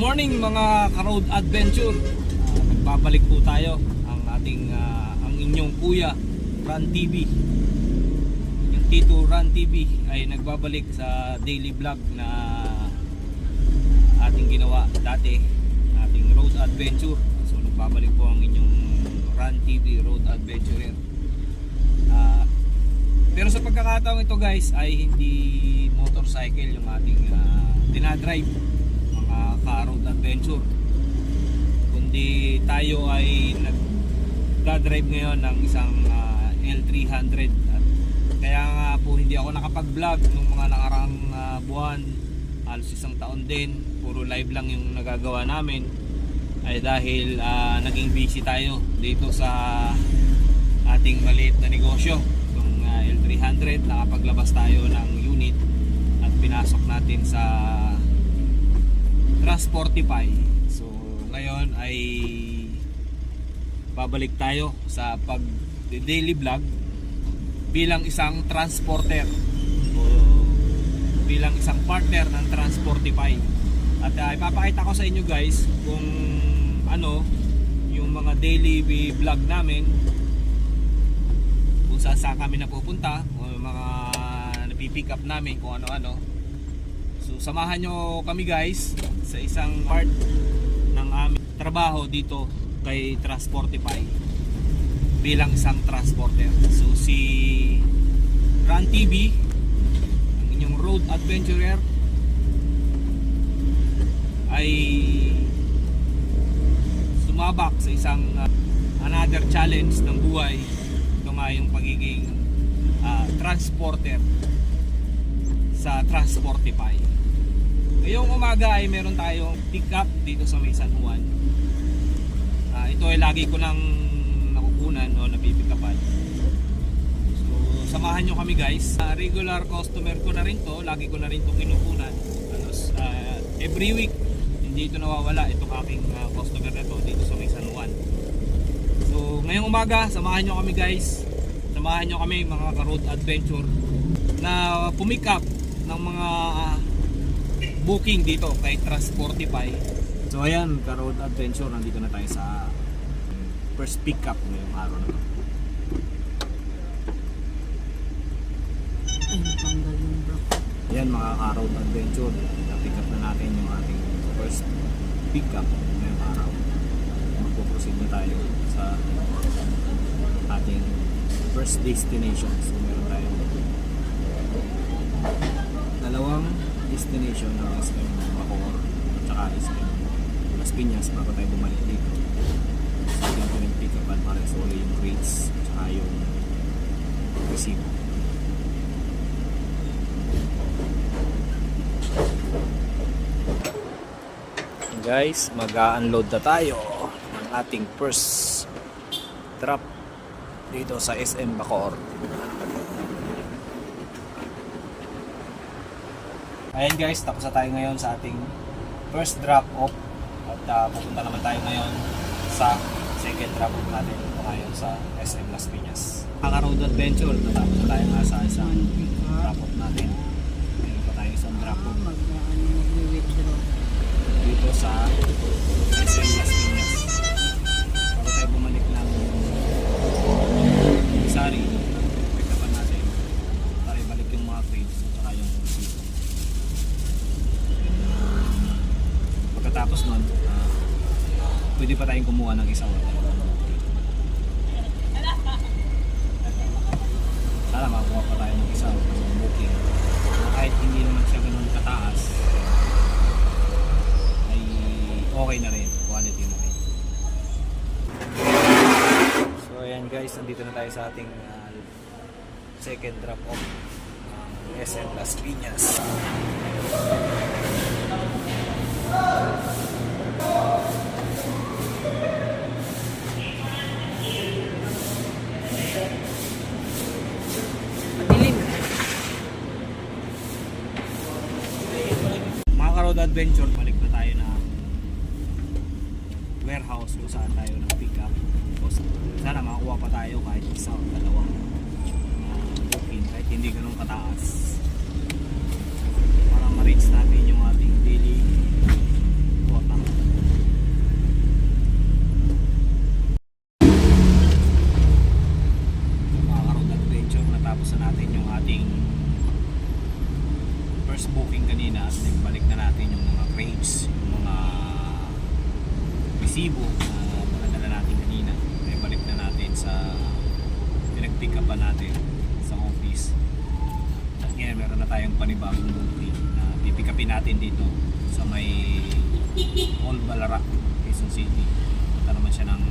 morning mga ka-road adventure. Nagbabalik po tayo ang inyong kuya Run TV. Yung Tito Run TV ay nagbabalik sa daily vlog na ating ginawa dati, ating road adventure. So nagbabalik po ang inyong Run TV road adventurer. Pero sa pagkakataong ito guys ay hindi motorcycle yung ating dinadrive mga ka-road adventure, kundi tayo ay nagdadrive ngayon ng isang L300. At kaya nga po hindi ako nakapag-vlog nung mga nakaraang buwan, halos isang taon din, puro live lang yung nagagawa namin, ay dahil naging busy tayo dito sa ating maliit na negosyo. Itong L300, nakapaglabas tayo ng unit at pinasok natin sa Transportify. So ngayon ay babalik tayo sa pag daily vlog bilang isang transporter o bilang isang partner ng Transportify. At ipapakita ko sa inyo guys kung ano yung mga daily vlog namin, kung saan kami napupunta, o mga napipick up namin, kung ano-ano. So samahan nyo kami guys sa isang part ng aming trabaho dito kay Transportify bilang isang transporter. So si Run TV, ang inyong road adventurer, ay sumabak sa isang another challenge ng buhay. Ito nga yung pagiging transporter sa Transportify. Ngayong umaga ay meron tayong pick up dito sa May San Juan. Ito ay lagi ko nang nakukunan o napipick upan. So samahan nyo kami guys. Regular customer ko na rin to, lagi ko na rin to kinukunan. Every week hindi ito nawawala, itong aking customer na to dito sa May San Juan. So ngayong umaga samahan nyo kami guys. Samahan nyo kami mga ka-road adventure na pumick up ng mga booking dito kay Transportify. So ayan, ka-road adventure, nandito na tayo sa first pick up ngayong araw na to. Ayan mga ka-road adventure, na-pick up na natin yung ating first pick up ngayong araw. Magpo-proceed na tayo sa ating first destination. So meron tayong dalawang destination ng SM Bacoor at saka SM Las Piñas bago tayo bumalik dito. So ating pinag-pick upan para isole yung crates at saka yung resibo. Guys, mag-unload na tayo ng ating first drop dito sa SM Bacoor. Ayan guys, tapos na tayo ngayon sa ating first drop off at pupunta naman tayo ngayon sa second drop off natin ngayon sa SM Las Piñas. Road adventure, natapos na tayo nga sa isang drop off natin. Meron pa tayo isang drop off dito sa SM Las Piñas bago tayo bumalik ng Sari. Pick upan natin para ibalik yung mga crates at saka yung resibo. Pagkatapos nun, pwede pa tayong kumuha ng isang sana makakuha pa tayo ng isang booking kahit hindi naman siya ganun kataas, ay okay na rin, quality na rin. So ayan guys, nandito na tayo sa ating second drop off SM Las Piñas. Mga ka-road adventure, balik na tayo ng warehouse kung saan tayo nag-pick up. Sana makakuha pa tayo kahit isa o dalawang booking kahit hindi ganun kataas para ma-reach natin yung ating daily quota. pinag-uusapan natin sa office. At ngayon meron na tayong panibagong movie na pipikapin natin dito sa may Old Balara, Quezon City. Punta naman siya ng